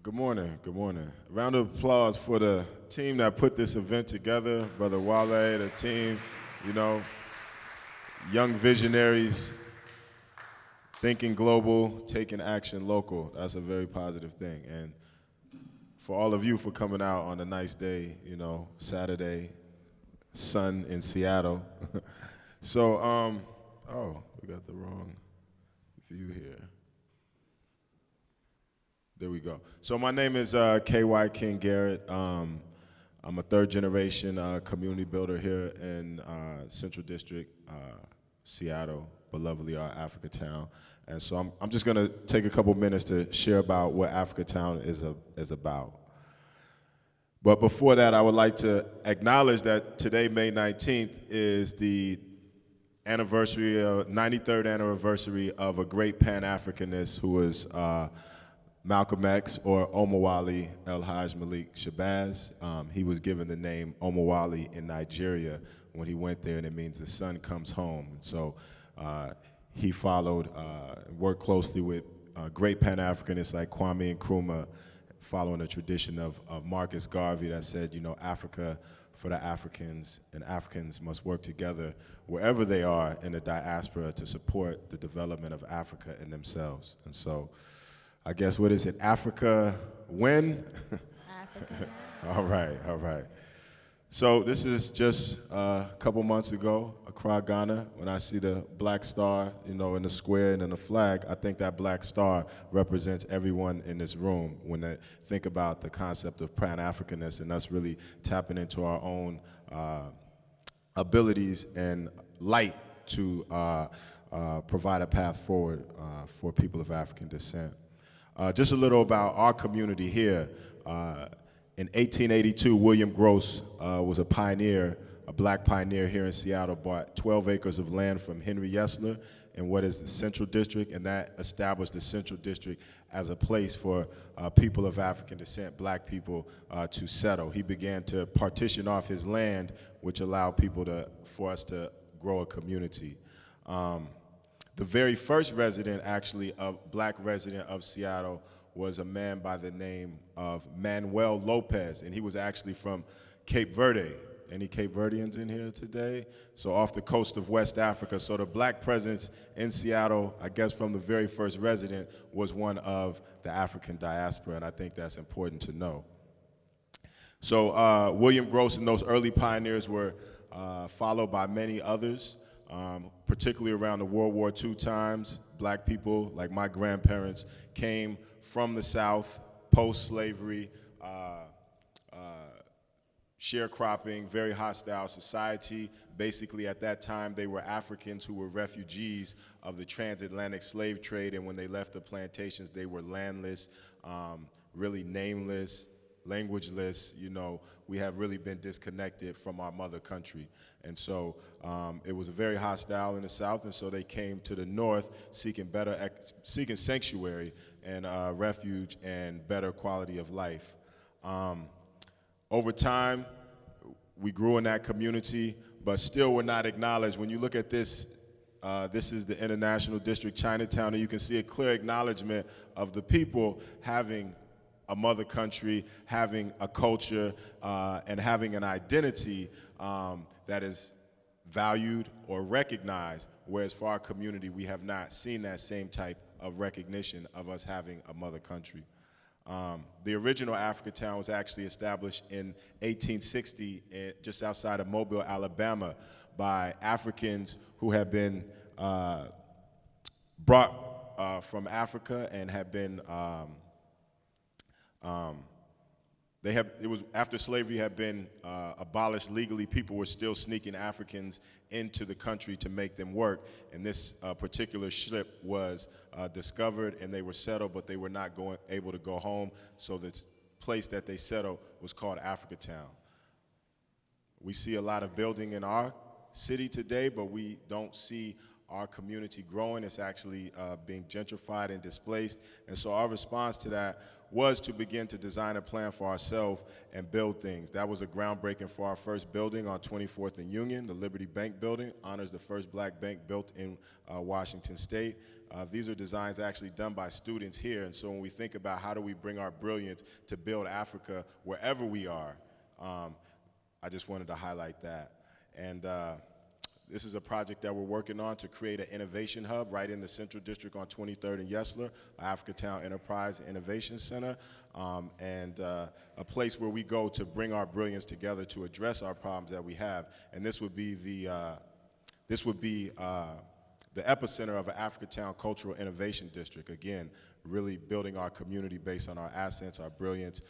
Good morning. Good morning. A round of applause for the team that put this event together, Brother Wale, the team, you know, young visionaries, thinking global, taking action local. That's a very positive thing. And for all of you for coming out on a nice day, you know, Saturday, sun in Seattle. So, oh, we got the wrong view here. There we go. So my name is K.Y. King Garrett. I'm a third generation community builder here in Central District, Seattle, but lovely Africatown. And so I'm just gonna take a couple minutes to share about what Africatown is about. But before that, I would like to acknowledge that today, May 19th, is the 93rd anniversary of a great Pan-Africanist who was Malcolm X, or Omowale El-Hajj Malik Shabazz. He was given the name Omowale in Nigeria when he went there, and it means the sun comes home. So he followed, worked closely with great Pan-Africanists like Kwame Nkrumah, following the tradition of Marcus Garvey that said, you know, Africa for the Africans, and Africans must work together wherever they are in the diaspora to support the development of Africa and themselves. And so, I guess, what is it, Africa when? Africa. All right, all right. So this is just a couple months ago, Accra, Ghana, when I see the black star, you know, in the square and in the flag. I think that black star represents everyone in this room when they think about the concept of Pan-Africanness and us really tapping into our own abilities and light to provide a path forward for people of African descent. Just a little about our community here. In 1882, William Gross was a pioneer, a black pioneer here in Seattle, bought 12 acres of land from Henry Yesler in what is the Central District, and that established the Central District as a place for people of African descent, black people, to settle. He began to partition off his land, which allowed people for us to grow a community. The very first resident, actually, black resident of Seattle was a man by the name of Manuel Lopez, and he was actually from Cape Verde. Any Cape Verdeans in here today? So off the coast of West Africa. So the black presence in Seattle, I guess from the very first resident, was one of the African diaspora, and I think that's important to know. So William Gross and those early pioneers were followed by many others. Particularly around the World War II times, black people, like my grandparents, came from the South, post-slavery, sharecropping, very hostile society. Basically, at that time, they were Africans who were refugees of the transatlantic slave trade, and when they left the plantations, they were landless, really nameless, languageless. You know, we have really been disconnected from our mother country. And so it was very hostile in the South, and so they came to the North seeking sanctuary and refuge and better quality of life. Over time, we grew in that community, but still were not acknowledged. When you look at this, this is the International District, Chinatown, and you can see a clear acknowledgement of the people having a mother country, having a culture, and having an identity that is valued or recognized, whereas for our community, we have not seen that same type of recognition of us having a mother country. The original Africatown was actually established in 1860, just outside of Mobile, Alabama, by Africans who had been brought from Africa and had been it was after slavery had been abolished legally, people were still sneaking Africans into the country to make them work. And this particular ship was discovered, and they were settled, but they were not able to go home. So the place that they settled was called Africatown. We see a lot of building in our city today, but we don't see our community growing. It's actually being gentrified and displaced. And so our response to that was to begin to design a plan for ourselves and build things. That was a groundbreaking for our first building on 24th and Union. The Liberty Bank building honors the first black bank built in Washington State. These are designs actually done by students here, and so when we think about how do we bring our brilliance to build Africa wherever we are, I just wanted to highlight that. And this is a project that we're working on to create an innovation hub right in the Central District on 23rd and Yesler, Africatown Enterprise Innovation Center, and a place where we go to bring our brilliance together to address our problems that we have. And this would be the epicenter of an Africatown Cultural Innovation District. Again, really building our community based on our assets, our brilliance,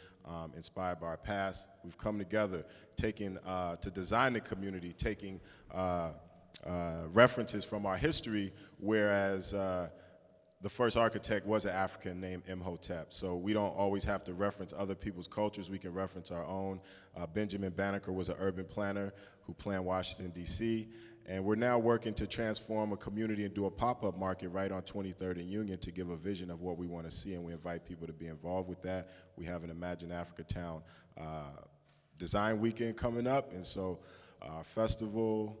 inspired by our past. We've come together, to design the community, taking references from our history, whereas the first architect was an African named Imhotep. So we don't always have to reference other people's cultures. We can reference our own. Benjamin Banneker was an urban planner who planned Washington, D.C., and we're now working to transform a community and do a pop-up market right on 23rd and Union to give a vision of what we want to see, and we invite people to be involved with that. We have an Imagine Africatown design weekend coming up, and so our festival,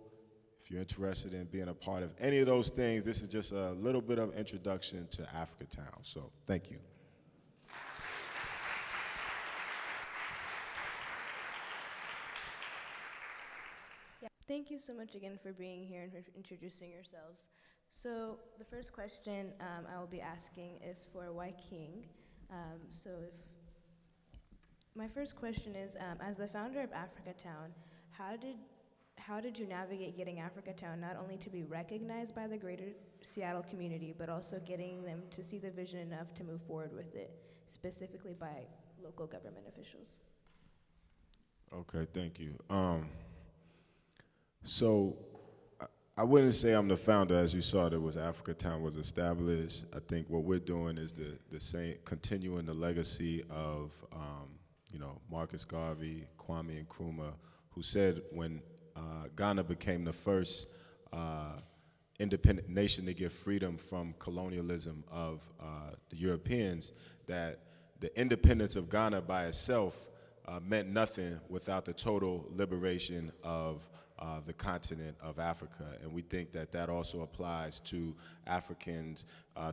if you're interested in being a part of any of those things, this is just a little bit of introduction to Africatown. So thank you. Yeah, thank you so much again for being here and for introducing yourselves. So the first question I will be asking is for Wai-King. My first question is, as the founder of Africatown, how did you navigate getting Africatown not only to be recognized by the greater Seattle community, but also getting them to see the vision enough to move forward with it, specifically by local government officials? Okay, thank you. So I wouldn't say I'm the founder. As you saw, there was Africatown was established. I think what we're doing is the same, continuing the legacy of Marcus Garvey, Kwame Nkrumah, who said when Ghana became the first independent nation to get freedom from colonialism of the Europeans, that the independence of Ghana by itself meant nothing without the total liberation of the continent of Africa. And we think that that also applies to Africans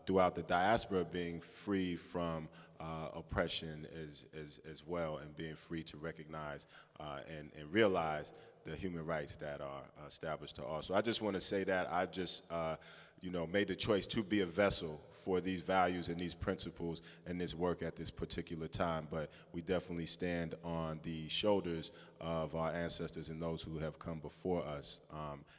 throughout the diaspora being free from oppression as well, and being free to recognize and realize the human rights that are established to all. So I just want to say that I just made the choice to be a vessel for these values and these principles and this work at this particular time, but we definitely stand on the shoulders of our ancestors and those who have come before us,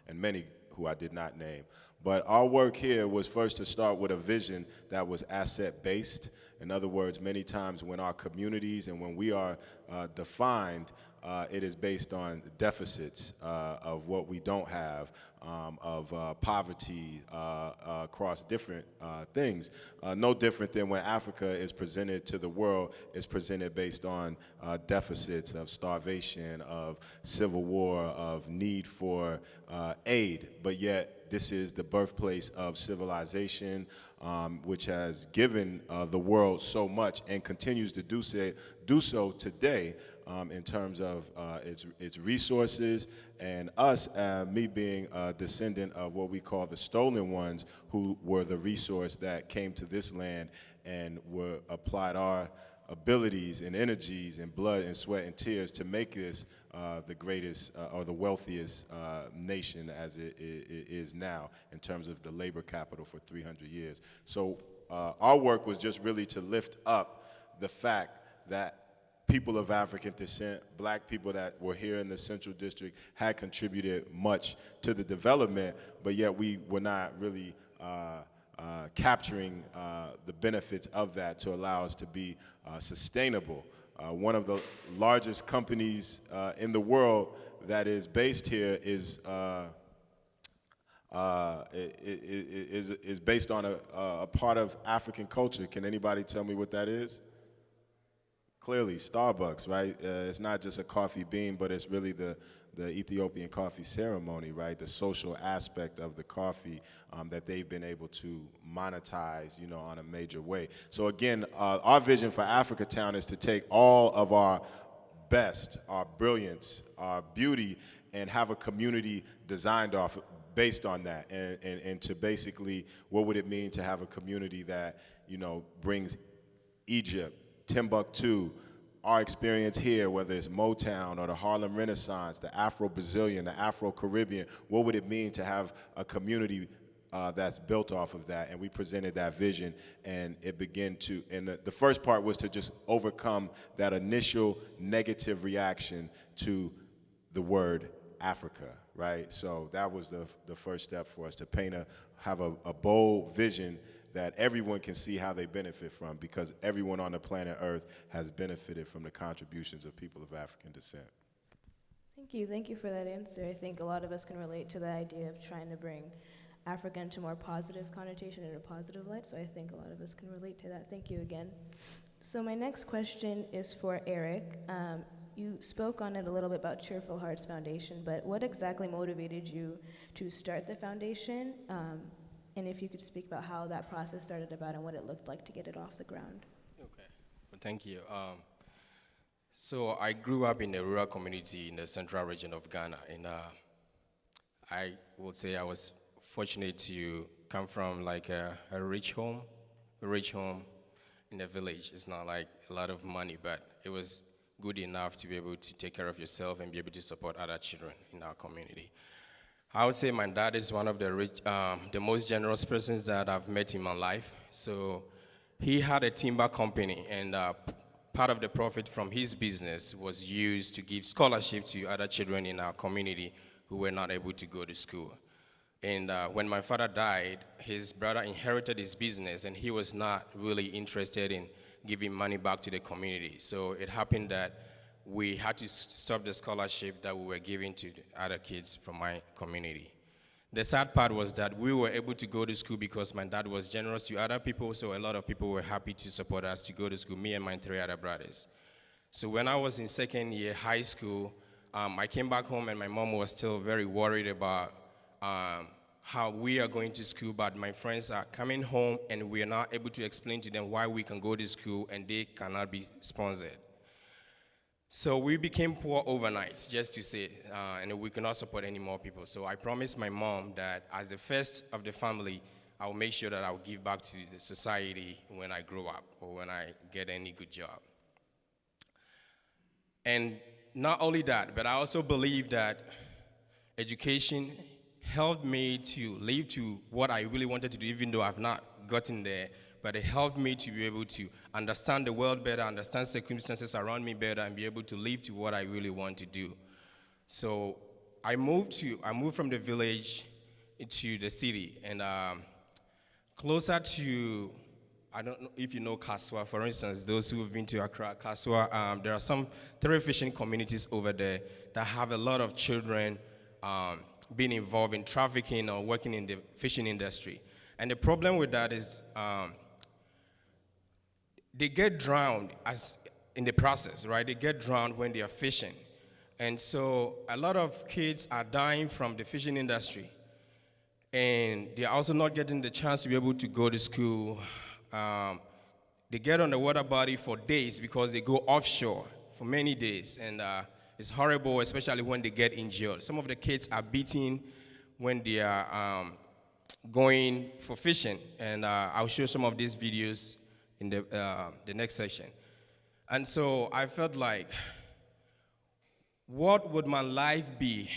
and many who I did not name. But our work here was first to start with a vision that was asset-based. In other words, many times when our communities and when we are defined, it is based on deficits of what we don't have, of poverty across different things. No different than when Africa is presented to the world, it's presented based on deficits of starvation, of civil war, of need for aid, but yet this is the birthplace of civilization, which has given the world so much and continues to do so today in terms of its resources, and us, me being a descendant of what we call the stolen ones, who were the resource that came to this land and applied our abilities and energies and blood and sweat and tears to make this the greatest or the wealthiest nation as it is now in terms of the labor capital for 300 years. So our work was just really to lift up the fact that people of African descent, black people that were here in the Central District, had contributed much to the development, but yet we were not really capturing the benefits of that to allow us to be sustainable. One of the largest companies in the world that is based here is based on a part of African culture. Can anybody tell me what that is? Clearly, Starbucks, right? It's not just a coffee bean, but it's really the Ethiopian coffee ceremony, right? The social aspect of the coffee that they've been able to monetize, on a major way. So again, our vision for Africatown is to take all of our best, our brilliance, our beauty, and have a community designed based on that, and to basically, what would it mean to have a community that, you know, brings Egypt, Timbuktu, our experience here, whether it's Motown or the Harlem Renaissance, the Afro-Brazilian, the Afro-Caribbean, what would it mean to have a community that's built off of that? And we presented that vision, and it began to, and the first part was to just overcome that initial negative reaction to the word Africa, right? So that was the first step for us, to have a bold vision that everyone can see how they benefit from, because everyone on the planet Earth has benefited from the contributions of people of African descent. Thank you for that answer. I think a lot of us can relate to the idea of trying to bring Africa into more positive connotation and a positive light, so I think a lot of us can relate to that. Thank you again. So my next question is for Eric. You spoke on it a little bit about Cheerful Hearts Foundation, but what exactly motivated you to start the foundation? And if you could speak about how that process started about and what it looked like to get it off the ground. Okay, well, thank you. So I grew up in a rural community in the central region of Ghana, and I would say I was fortunate to come from like a rich home in a village. It's not like a lot of money, but it was good enough to be able to take care of yourself and be able to support other children in our community. I would say my dad is one of the most generous persons that I've met in my life. So he had a timber company, and part of the profit from his business was used to give scholarship to other children in our community who were not able to go to school. And when my father died, his brother inherited his business, and he was not really interested in giving money back to the community. So it happened that we had to stop the scholarship that we were giving to other kids from my community. The sad part was that we were able to go to school because my dad was generous to other people, so a lot of people were happy to support us to go to school, me and my 3 other brothers. So when I was in second year high school, I came back home and my mom was still very worried about how we are going to school, but my friends are coming home and we are not able to explain to them why we can go to school and they cannot be sponsored. So we became poor overnight, just to say, and we could not support any more people. So I promised my mom that as the first of the family, I will make sure that I will give back to the society when I grow up or when I get any good job. And not only that, but I also believe that education helped me to live to what I really wanted to do, even though I've not gotten there. But it helped me to be able to understand the world better, understand circumstances around me better, and be able to live to what I really want to do. So I moved from the village into the city, and closer to, I don't know if you know Kasoa, for instance, those who have been to Accra, Kasoa, there are some 3 fishing communities over there that have a lot of children being involved in trafficking or working in the fishing industry. And the problem with that is they get drowned in the process, right? They get drowned when they are fishing. And so a lot of kids are dying from the fishing industry. And they're also not getting the chance to be able to go to school. They get on the water body for days because they go offshore for many days. And it's horrible, especially when they get injured. Some of the kids are beaten when they are going for fishing. And I'll show some of these videos in the next session. And so I felt like, what would my life be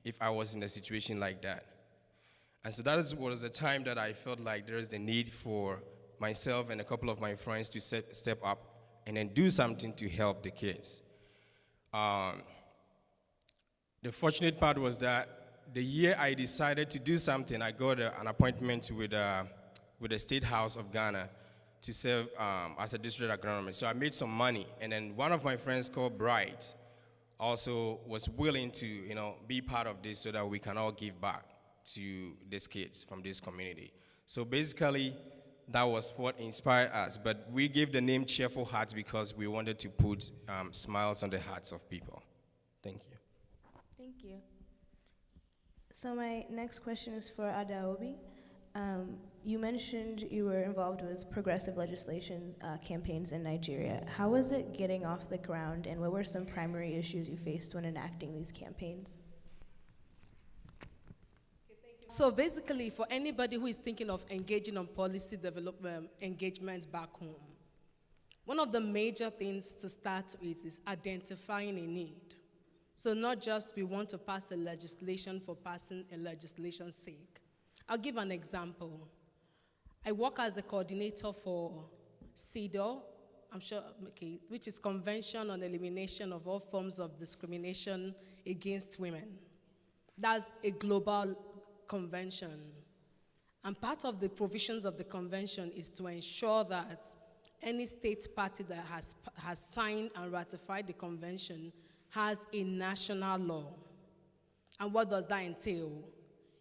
if I was in a situation like that? And so that was the time that I felt like there is the need for myself and a couple of my friends to step up and then do something to help the kids. The fortunate part was that the year I decided to do something, I got an appointment with the State House of Ghana to serve as a district agronomist. So I made some money, and then one of my friends called Bright also was willing to, be part of this so that we can all give back to these kids from this community. So basically, that was what inspired us. But we gave the name Cheerful Hearts because we wanted to put smiles on the hearts of people. Thank you. Thank you. So my next question is for Adaobi. You mentioned you were involved with progressive legislation campaigns in Nigeria. How was it getting off the ground, and what were some primary issues you faced when enacting these campaigns? So basically, for anybody who is thinking of engaging on policy development engagement back home, one of the major things to start with is identifying a need. So not just we want to pass a legislation for passing a legislation's sake. I'll give an example. I work as the coordinator for CEDAW, I'm sure, okay, which is Convention on Elimination of All Forms of Discrimination Against Women. That's a global convention. And part of the provisions of the convention is to ensure that any state party that has signed and ratified the convention has a national law. And what does that entail?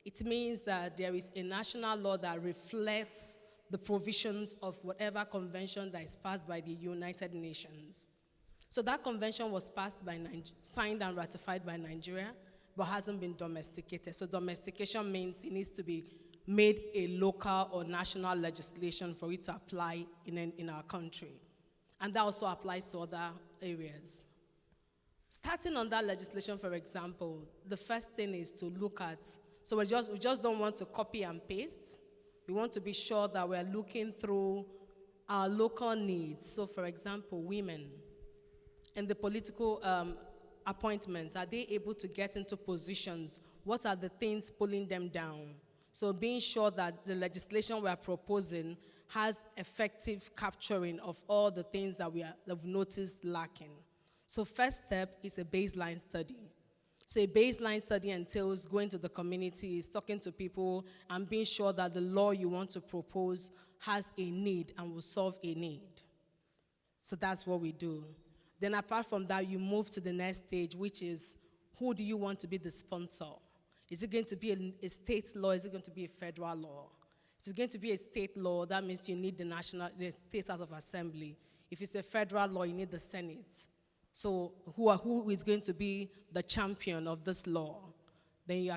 It means that there is a national law that reflects the provisions of whatever convention that is passed by the United Nations. So that convention was passed by signed and ratified by Nigeria, but hasn't been domesticated. So domestication means it needs to be made a local or national legislation for it to apply in our country. And that also applies to other areas. Starting on that legislation, for example, the first thing is to look at, so we just don't want to copy and paste. We want to be sure that we're looking through our local needs. So for example, women in the political appointments, are they able to get into positions? What are the things pulling them down? So being sure that the legislation we are proposing has effective capturing of all the things that we have noticed lacking. So first step is a baseline study. So a baseline study entails going to the communities, talking to people, and being sure that the law you want to propose has a need and will solve a need. So that's what we do. Then apart from that, you move to the next stage, which is who do you want to be the sponsor? Is it going to be a state law? Is it going to be a federal law? If it's going to be a state law, that means you need the State House of Assembly. If it's a federal law, you need the Senate. So who is going to be the champion of this law? Then you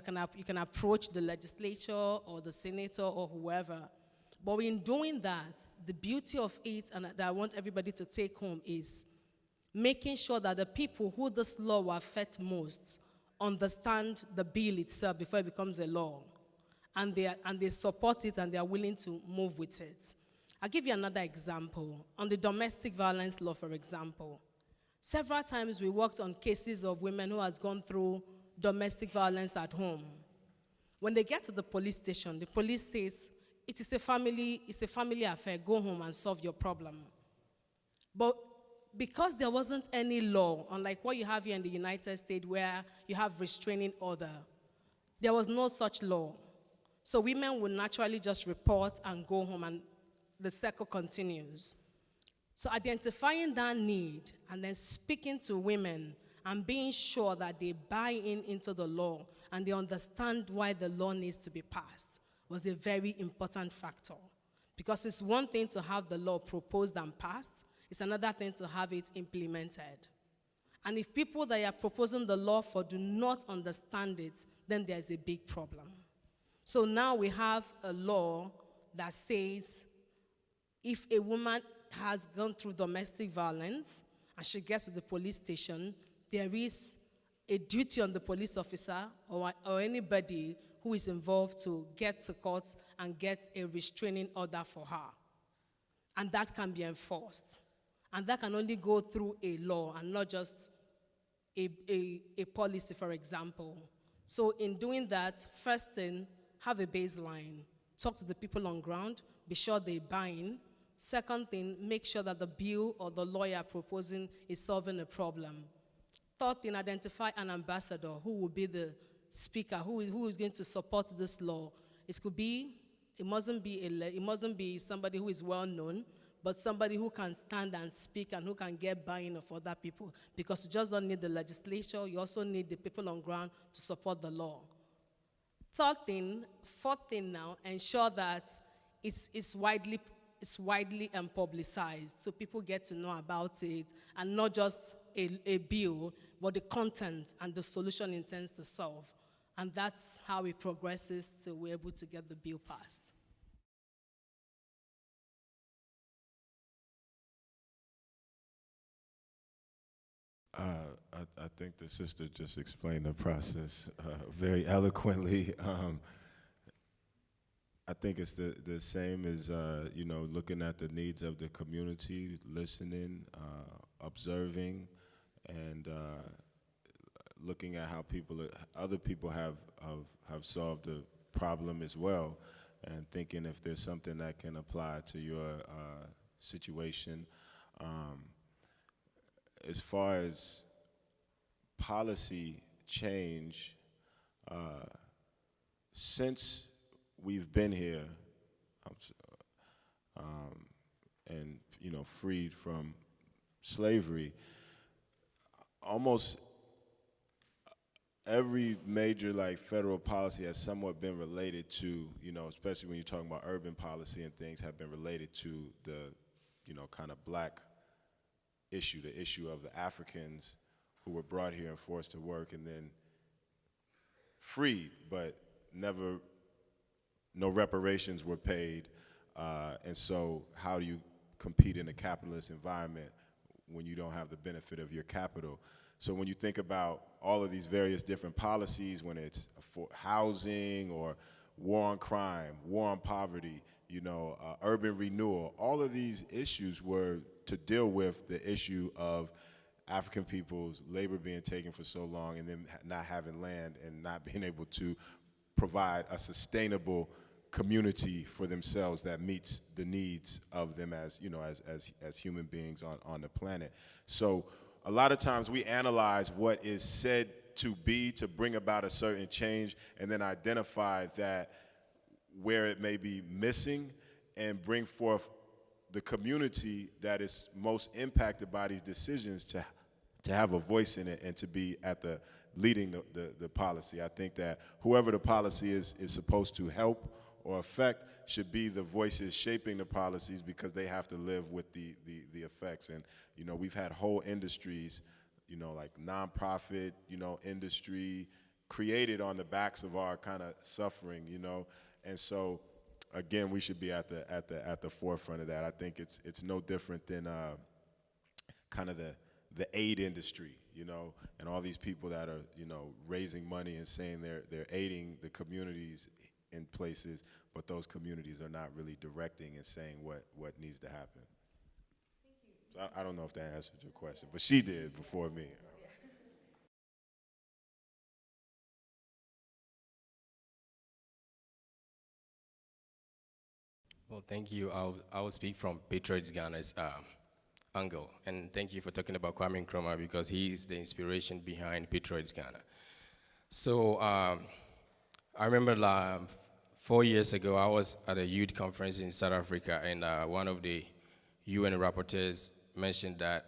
can approach the legislature or the senator or whoever. But in doing that, the beauty of it, and that I want everybody to take home, is making sure that the people who this law will affect most understand the bill itself before it becomes a law. And they support it and they are willing to move with it. I'll give you another example. On the domestic violence law, for example, several times we worked on cases of women who has gone through domestic violence at home. When they get to the police station, the police says, it's a family affair, go home and solve your problem. But because there wasn't any law, unlike what you have here in the United States where you have restraining order, there was no such law. So women would naturally just report and go home, and the cycle continues. So identifying that need and then speaking to women and being sure that they buy into the law and they understand why the law needs to be passed was a very important factor. Because it's one thing to have the law proposed and passed, it's another thing to have it implemented. And if people that are proposing the law for do not understand it, then there's a big problem. So now we have a law that says if a woman has gone through domestic violence and she gets to the police station, there is a duty on the police officer or anybody who is involved to get to court and get a restraining order for her. And that can be enforced. And that can only go through a law and not just a policy, for example. So in doing that, first thing, have a baseline. Talk to the people on ground. Be sure they buy in. Second thing, make sure that the bill or the law you're proposing is solving a problem. Third thing, identify an ambassador who will be the speaker, who is going to support this law. It mustn't be somebody who is well known, but somebody who can stand and speak and who can get buy-in of other people. Because you just don't need the legislature, you also need the people on ground to support the law. Fourth thing now, ensure that it's widely publicized so people get to know about it, and not just a bill, but the content and the solution it intends to solve. And that's how it progresses till we're able to get the bill passed. I think the sister just explained the process very eloquently. I think it's the same as, you know, looking at the needs of the community, listening, observing, and looking at how other people have solved the problem as well, and thinking if there's something that can apply to your situation. As far as policy change, since we've been here, and you know, freed from slavery, almost every major like federal policy has somewhat been related to, you know, especially when you're talking about urban policy and things, have been related to the, you know, kind of black issue, the issue of the Africans who were brought here and forced to work and then freed, but never, no reparations were paid. And so how do you compete in a capitalist environment when you don't have the benefit of your capital? So when you think about all of these various different policies, when it's for housing or war on crime, war on poverty, you know, urban renewal, all of these issues were to deal with the issue of African people's labor being taken for so long and then not having land and not being able to provide a sustainable community for themselves that meets the needs of them as, you know, as human beings on the planet. So a lot of times we analyze what is said to be to bring about a certain change and then identify that where it may be missing and bring forth the community that is most impacted by these decisions to have a voice in it and to be at the leading the policy. I think that whoever the policy is supposed to help or affect should be the voices shaping the policies, because they have to live with the effects. And, you know, we've had whole industries, you know, like nonprofit, you know, industry created on the backs of our kind of suffering, you know. And so, again, we should be at the forefront of that. I think it's no different than kind of the aid industry, you know, and all these people that are, you know, raising money and saying they're aiding the communities in places, but those communities are not really directing and saying what needs to happen. So I don't know if that answered your question, but she did before me. Well, thank you. I will speak from Patriots Ghana's angle, and thank you for talking about Kwame Nkrumah, because he is the inspiration behind Patriots Ghana. So I remember 4 years ago, I was at a youth conference in South Africa, and one of the UN rapporteurs mentioned that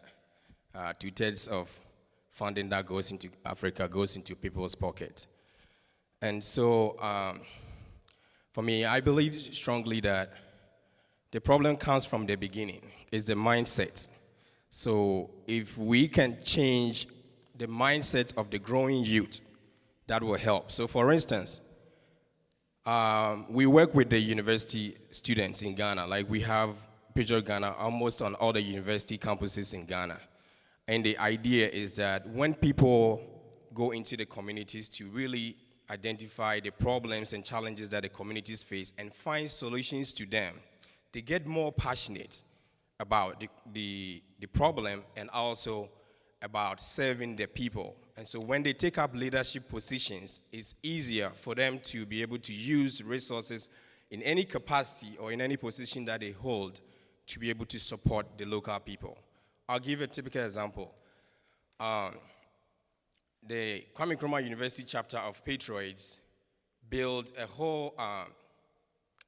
2/3 of funding that goes into Africa goes into people's pockets. And so for me, I believe strongly that the problem comes from the beginning. It's the mindset. So if we can change the mindset of the growing youth, that will help. So for instance, we work with the university students in Ghana. Like, we have Patriot Ghana almost on all the university campuses in Ghana. And the idea is that when people go into the communities to really identify the problems and challenges that the communities face and find solutions to them, they get more passionate about the problem and also about serving the people. And so when they take up leadership positions, it's easier for them to be able to use resources in any capacity or in any position that they hold to be able to support the local people. I'll give a typical example. The Kwame Nkrumah University chapter of Patriots built a whole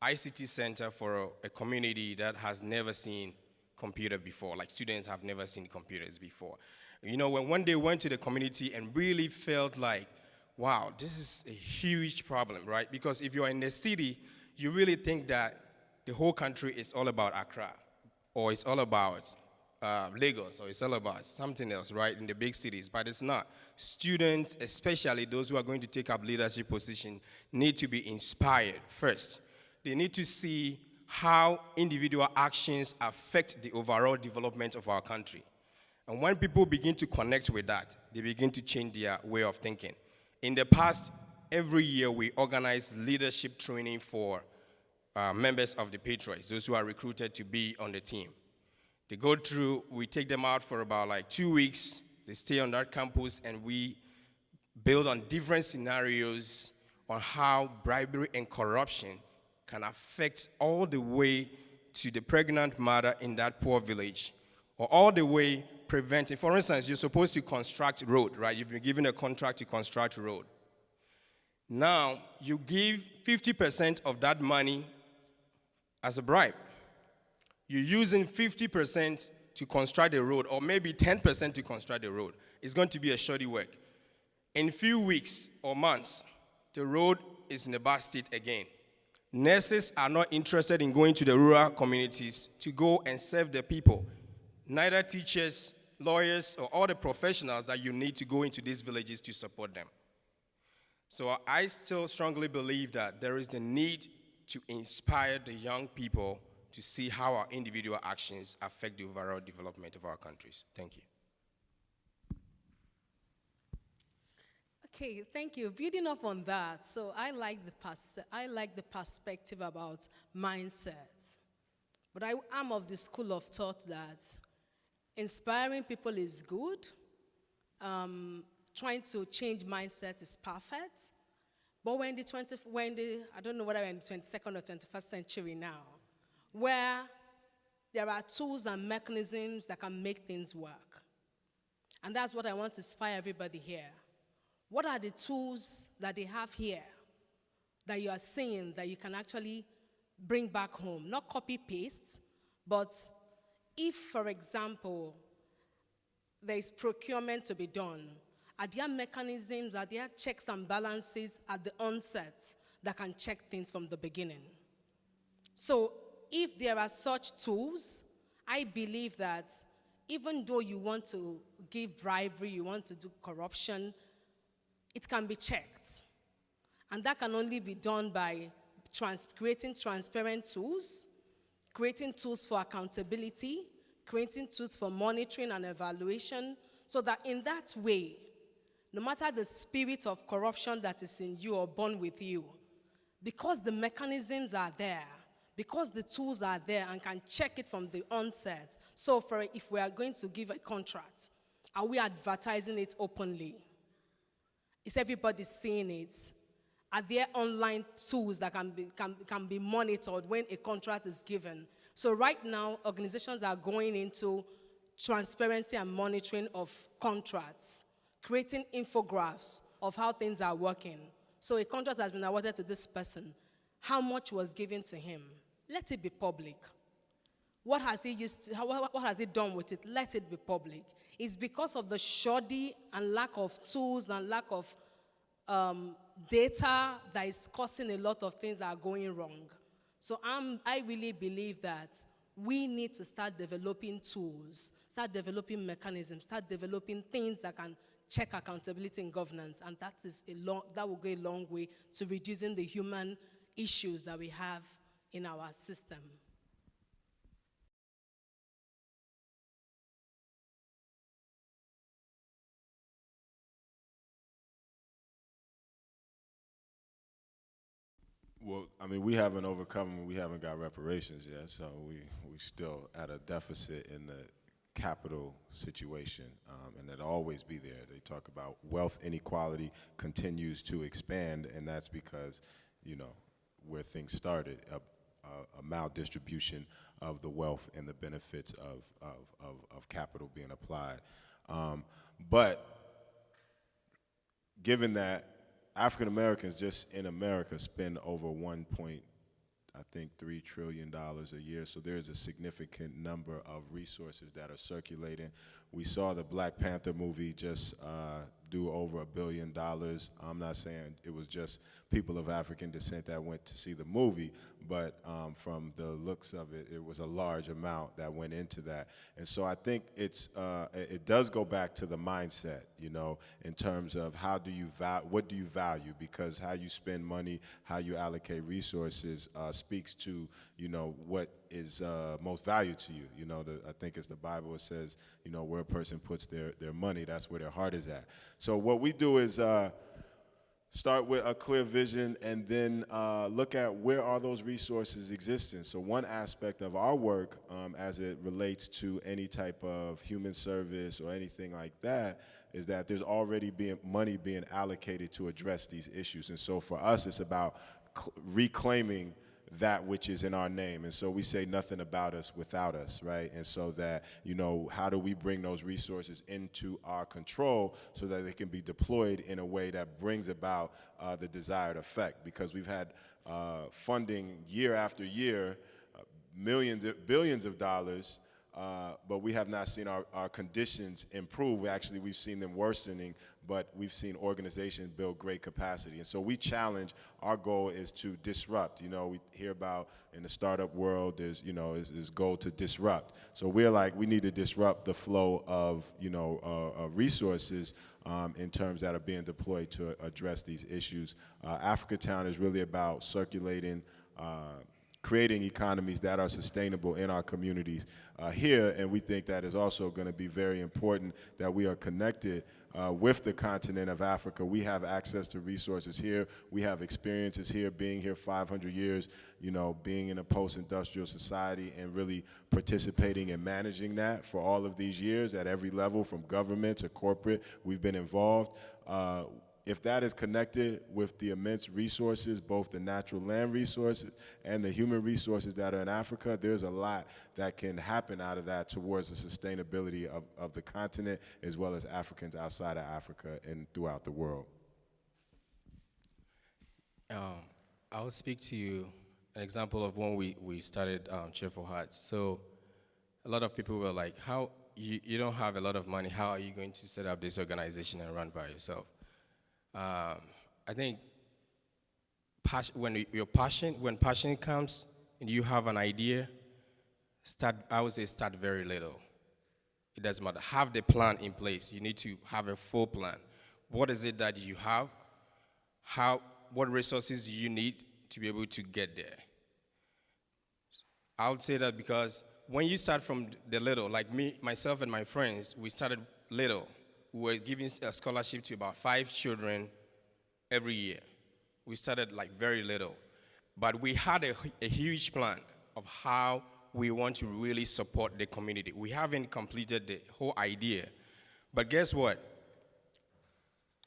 ICT center for a community that has never seen computer before. Like, students have never seen computers before. You know, when they went to the community and really felt like, wow, this is a huge problem, right? Because if you're in the city, you really think that the whole country is all about Accra, or it's all about Lagos, or it's all about something else, right, in the big cities, but it's not. Students, especially those who are going to take up leadership position, need to be inspired first. They need to see how individual actions affect the overall development of our country. And when people begin to connect with that, they begin to change their way of thinking. In the past, every year we organize leadership training for members of the Patriots, those who are recruited to be on the team. They go through, we take them out for about like 2 weeks. They stay on that campus, and we build on different scenarios on how bribery and corruption can affect all the way to the pregnant mother in that poor village, or all the way preventing. For instance, you're supposed to construct road, right? You've been given a contract to construct road. Now, you give 50% of that money as a bribe. You're using 50% to construct the road, or maybe 10% to construct the road. It's going to be a shoddy work. In a few weeks or months, the road is in a bad state again. Nurses are not interested in going to the rural communities to go and serve the people. Neither teachers, lawyers, or all the professionals that you need to go into these villages to support them. So I still strongly believe that there is the need to inspire the young people to see how our individual actions affect the overall development of our countries. Thank you. Okay, thank you. Building up on that, so I like the perspective about mindset. But I am of the school of thought that inspiring people is good. Trying to change mindset is perfect. But I don't know whether we're in the 22nd or 21st century now, where there are tools and mechanisms that can make things work. And that's what I want to inspire everybody here. What are the tools that they have here that you are seeing that you can actually bring back home? Not copy-paste, but if, for example, there is procurement to be done, are there mechanisms, are there checks and balances at the onset that can check things from the beginning? So if there are such tools, I believe that even though you want to give bribery, you want to do corruption, it can be checked. And that can only be done by creating transparent tools, creating tools for accountability, creating tools for monitoring and evaluation, so that in that way, no matter the spirit of corruption that is in you or born with you, because the mechanisms are there, because the tools are there and can check it from the onset. So if we are going to give a contract, are we advertising it openly? Is everybody seeing it? Are there online tools that can be monitored when a contract is given? So right now, organizations are going into transparency and monitoring of contracts, creating infographics of how things are working. So a contract has been awarded to this person. How much was given to him? Let it be public. What has he done with it? Let it be public. It's because of the shoddy and lack of tools and lack of data that is causing a lot of things that are going wrong. So I really believe that we need to start developing tools, start developing mechanisms, start developing things that can check accountability and governance, and that will go a long way to reducing the human issues that we have in our system. Well, I mean, we haven't overcome, we haven't got reparations yet, so we still at a deficit in the capital situation, and it'll always be there. They talk about wealth inequality continues to expand, and that's because, where things started, a maldistribution of the wealth and the benefits of capital being applied. But given that African Americans just in America spend over $3 trillion a year, so there's a significant number of resources that are circulating. We saw the Black Panther movie just do over $1 billion. I'm not saying it was just people of African descent that went to see the movie, but from the looks of it, it was a large amount that went into that. And so I think it does go back to the mindset, in terms of what do you value, because how you spend money, how you allocate resources speaks to, what is most value to you. I think it's the Bible, it says, where a person puts their money, that's where their heart is at. So what we do is Start with a clear vision and then look at where are those resources existing. So one aspect of our work as it relates to any type of human service or anything like that is that there's already money being allocated to address these issues. And so for us, it's about reclaiming that which is in our name. And so we say nothing about us without us, right? And so that, you know, how do we bring those resources into our control so that they can be deployed in a way that brings about the desired effect? Because we've had funding year after year, billions of dollars, but we have not seen our conditions improve. Actually, we've seen them worsening, but we've seen organizations build great capacity. And so we challenge, our goal is to disrupt. You know, we hear about in the startup world, there's, you know, is goal to disrupt. So we're like, we need to disrupt the flow of, you know, resources in terms that are being deployed to address these issues. Africatown is really about circulating, creating economies that are sustainable in our communities here, and we think that is also going to be very important that we are connected with the continent of Africa. We have access to resources here. We have experiences here, being here 500 years, you know, being in a post-industrial society and really participating and managing that for all of these years at every level, from government to corporate. We've been involved. If that is connected with the immense resources, both the natural land resources and the human resources that are in Africa, there's a lot that can happen out of that towards the sustainability of the continent as well as Africans outside of Africa and throughout the world. I'll speak to you an example of when we started Cheerful Hearts. So a lot of people were like, how, you don't have a lot of money, how are you going to set up this organization and run by yourself? I think when passion comes and you have an idea, I would say start very little. It doesn't matter. Have the plan in place. You need to have a full plan. What is it that you have? What resources do you need to be able to get there? I would say that because when you start from the little, like me, myself and my friends, we started little. We were giving a scholarship to about 5 children every year. We started like very little. But we had a huge plan of how we want to really support the community. We haven't completed the whole idea. But guess what?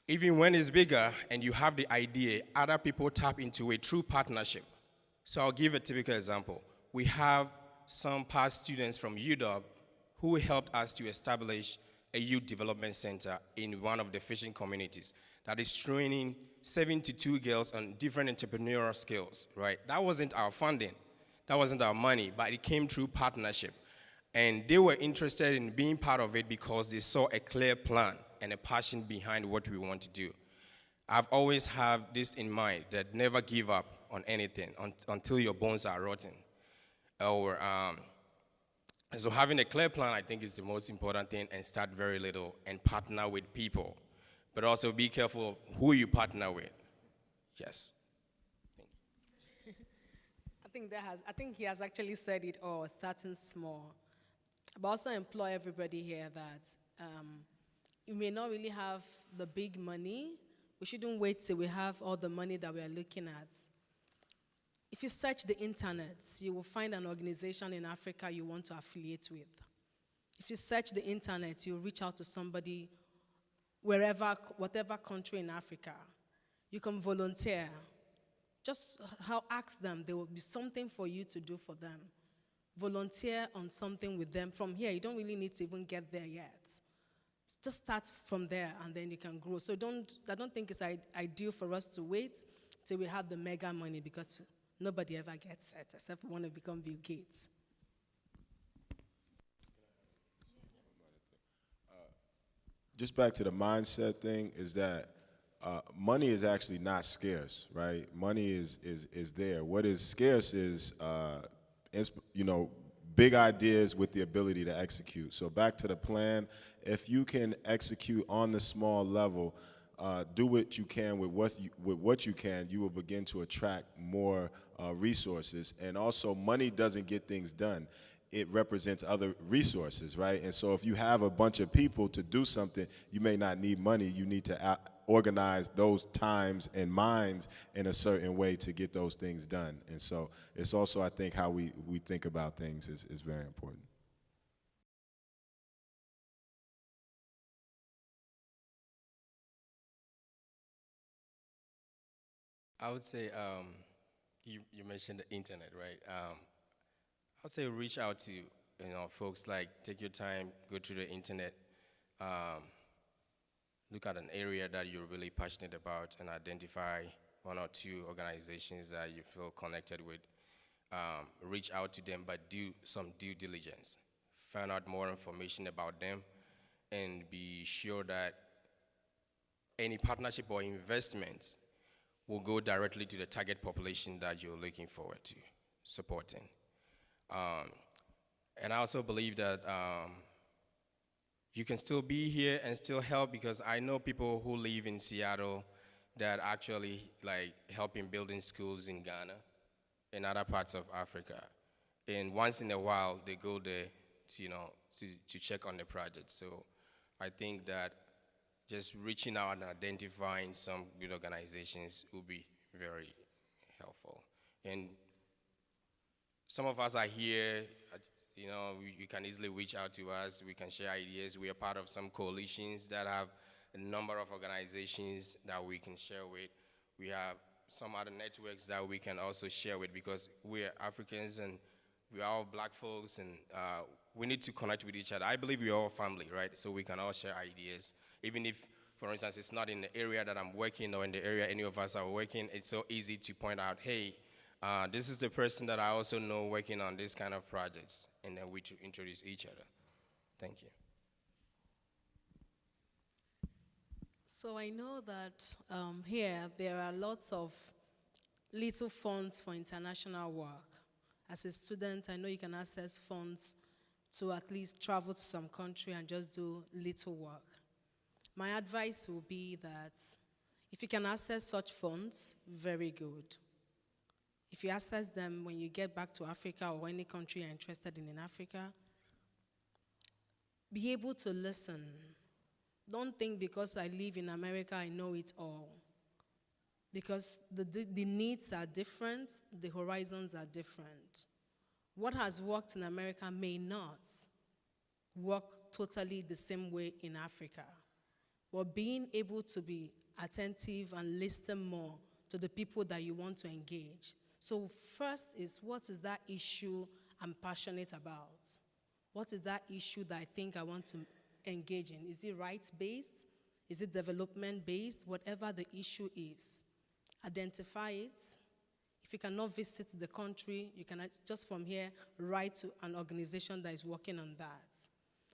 Even when it's bigger and you have the idea, other people tap into it through partnership. So I'll give a typical example. We have some past students from UW who helped us to establish a youth development center in one of the fishing communities that is training 72 girls on different entrepreneurial skills, right? That wasn't our funding. That wasn't our money, but it came through partnership. And they were interested in being part of it because they saw a clear plan and a passion behind what we want to do. I've always had this in mind, that never give up on anything until your bones are rotten. So having a clear plan, I think, is the most important thing, and start very little and partner with people. But also be careful of who you partner with. Yes. I think he has actually said it all, starting small. But also employ everybody here that you may not really have the big money. We shouldn't wait till we have all the money that we are looking at. If you search the internet, you will find an organization in Africa you want to affiliate with. If you search the internet, you'll reach out to somebody whatever country in Africa. You can volunteer. Just ask them. There will be something for you to do for them. Volunteer on something with them. From here, you don't really need to even get there yet. Just start from there, and then you can grow. So I don't think it's ideal for us to wait till we have the mega money, because nobody ever gets it except we want to become Bill Gates. Just back to the mindset thing, is that money is actually not scarce, right? Money is there. What is scarce is, big ideas with the ability to execute. So back to the plan, if you can execute on the small level, do what you can with what you can, you will begin to attract more resources. And also, money doesn't get things done. it represents other resources, right? And so if you have a bunch of people to do something, you may not need money. You need to organize those times and minds in a certain way to get those things done. And so it's also, I think, how we think about things is very important. I would say you mentioned the internet, right? I would say reach out to folks, like take your time, go through the internet, look at an area that you're really passionate about, and identify one or two organizations that you feel connected with. Reach out to them, but do some due diligence. Find out more information about them, and be sure that any partnership or investments will go directly to the target population that you're looking forward to supporting. And I also believe that you can still be here and still help, because I know people who live in Seattle that actually like helping building schools in Ghana and other parts of Africa. And once in a while, they go there to check on the project. So I think that just reaching out and identifying some good organizations will be very helpful. And some of us are here, you can easily reach out to us. We can share ideas. We are part of some coalitions that have a number of organizations that we can share with. We have some other networks that we can also share with, because we are Africans and we are all black folks, and we need to connect with each other. I believe we are all family, right? So we can all share ideas. Even if, for instance, it's not in the area that I'm working or in the area any of us are working, it's so easy to point out, hey, this is the person that I also know working on this kind of projects, and then we introduce each other. Thank you. So I know that here there are lots of little funds for international work. As a student, I know you can access funds to at least travel to some country and just do little work. My advice will be that if you can access such funds, very good. If you access them when you get back to Africa or any country you're interested in Africa, be able to listen. Don't think because I live in America, I know it all. Because the needs are different, the horizons are different. What has worked in America may not work totally the same way in Africa. But being able to be attentive and listen more to the people that you want to engage. So first is, what is that issue I'm passionate about? What is that issue that I think I want to engage in? Is it rights-based? Is it development-based? Whatever the issue is, identify it. If you cannot visit the country, you can just from here write to an organization that is working on that.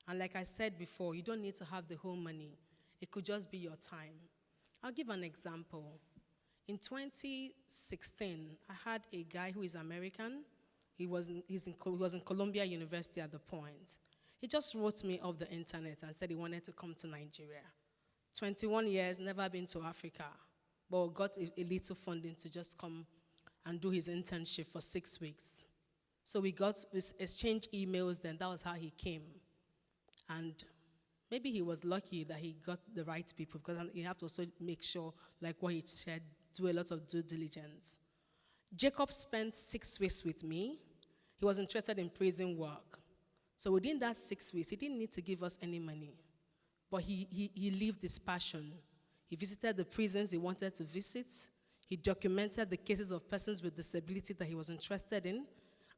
And like I said before, you don't need to have the whole money. It could just be your time. I'll give an example. In 2016, I had a guy who is American. He was in Columbia University at the point. He just wrote me off the internet and said he wanted to come to Nigeria. 21 years, never been to Africa, but got a little funding to just come and do his internship for 6 weeks. So we exchanged emails, then that was how he came. And maybe he was lucky that he got the right people, because you have to also make sure, like what he said, do a lot of due diligence. Jacob spent 6 weeks with me. He was interested in prison work. So within that 6 weeks, he didn't need to give us any money. But he lived his passion. He visited the prisons he wanted to visit. He documented the cases of persons with disability that he was interested in.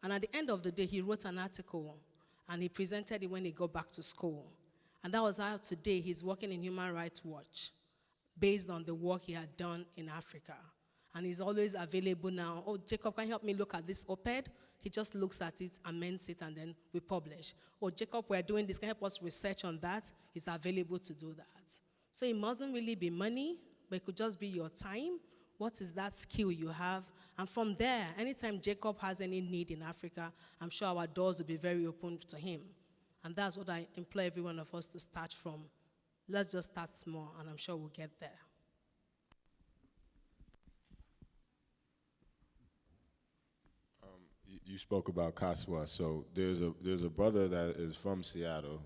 And at the end of the day, he wrote an article, and he presented it when he got back to school. And that was how today he's working in Human Rights Watch, based on the work he had done in Africa. And he's always available now. Oh, Jacob, can you help me look at this op-ed? He just looks at it, amends it, and then we publish. Oh, Jacob, we're doing this. Can you help us research on that? He's available to do that. So it mustn't really be money, but it could just be your time. What is that skill you have? And from there, anytime Jacob has any need in Africa, I'm sure our doors will be very open to him. And that's what I implore every one of us to start from. Let's just start small, and I'm sure we'll get there. you spoke about Kaswa. So there's a brother that is from Seattle.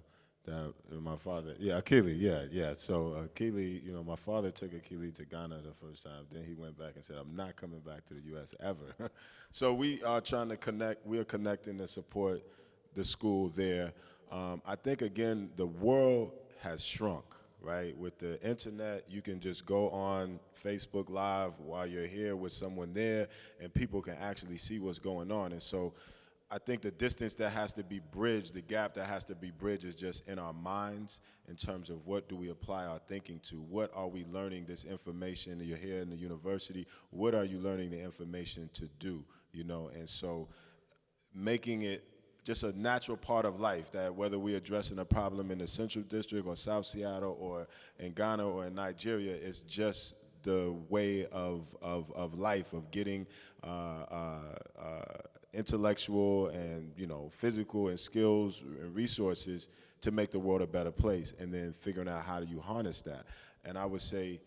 That my father, yeah, Akili, yeah. So Akili, my father took Akili to Ghana the first time. Then he went back and said, "I'm not coming back to the U.S. ever." So we are trying to connect. We are connecting to support the school there. I think again, the world has shrunk. Right, with the internet, you can just go on Facebook Live while you're here with someone there, and people can actually see what's going on. And so I think the distance that has to be bridged, the gap that has to be bridged is just in our minds in terms of what do we apply our thinking to? What are we learning this information? You're here in the university, what are you learning the information to do? And so making it just a natural part of life, that whether we're addressing a problem in the Central District or South Seattle or in Ghana or in Nigeria, it's just the way of life, of getting intellectual and physical and skills and resources to make the world a better place, and then figuring out how do you harness that. And I would say,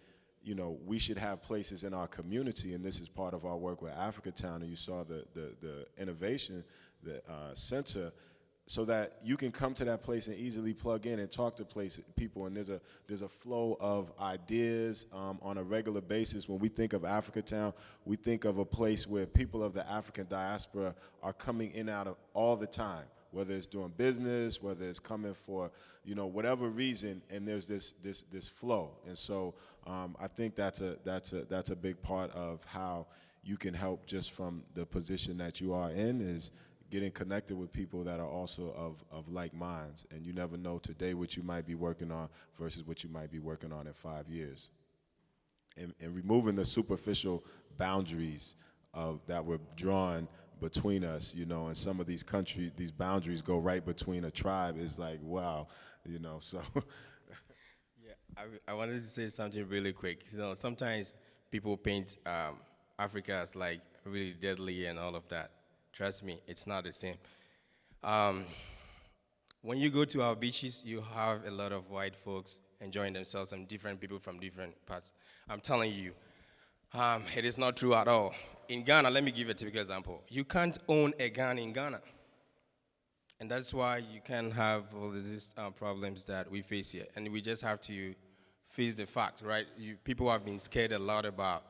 we should have places in our community, and this is part of our work with Africatown, and you saw the innovation, the center, so that you can come to that place and easily plug in and talk to people, and there's a flow of ideas on a regular basis. When we think of Africatown, we think of a place where people of the African diaspora are coming in and out of all the time, whether it's doing business, whether it's coming for whatever reason, and there's this flow. And so I think that's a big part of how you can help just from the position that you are in, is getting connected with people that are also of like minds. And you never know today what you might be working on versus what you might be working on in 5 years. And removing the superficial boundaries that were drawn between us, and some of these countries, these boundaries go right between a tribe, is like, wow, so. Yeah, I wanted to say something really quick. Sometimes people paint Africa as like really deadly and all of that. Trust me, it's not the same. When you go to our beaches, you have a lot of white folks enjoying themselves and different people from different parts. I'm telling you, it is not true at all. In Ghana, let me give a typical example. You can't own a gun in Ghana. And that's why you can have all of these problems that we face here. And we just have to face the fact, right? People have been scared a lot about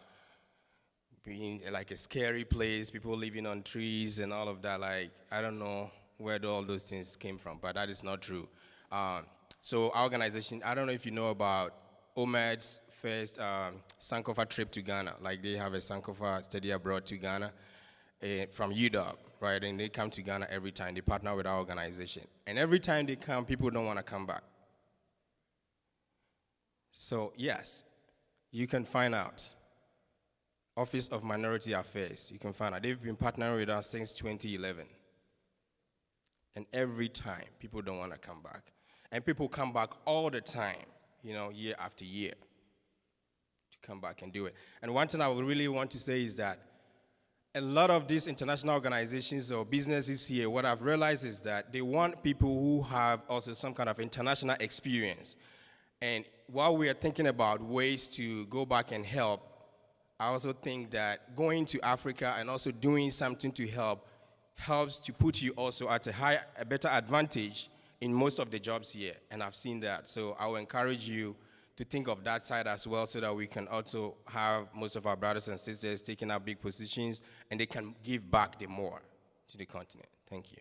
being like a scary place, people living on trees and all of that. Like, I don't know where all those things came from, but that is not true. So our organization, I don't know if you know about OMED's first Sankofa trip to Ghana. Like, they have a Sankofa study abroad to Ghana from UW, right? And they come to Ghana every time. They partner with our organization. And every time they come, people don't want to come back. So yes, you can find out. Office of Minority Affairs, you can find out. They've been partnering with us since 2011. And every time, people don't want to come back. And people come back all the time, year after year, to come back and do it. And one thing I would really want to say is that a lot of these international organizations or businesses here, what I've realized is that they want people who have also some kind of international experience. And while we are thinking about ways to go back and help, I also think that going to Africa and also doing something to help helps to put you also at a better advantage in most of the jobs here, and I've seen that. So I will encourage you to think of that side as well, so that we can also have most of our brothers and sisters taking up big positions, and they can give back the more to the continent. Thank you.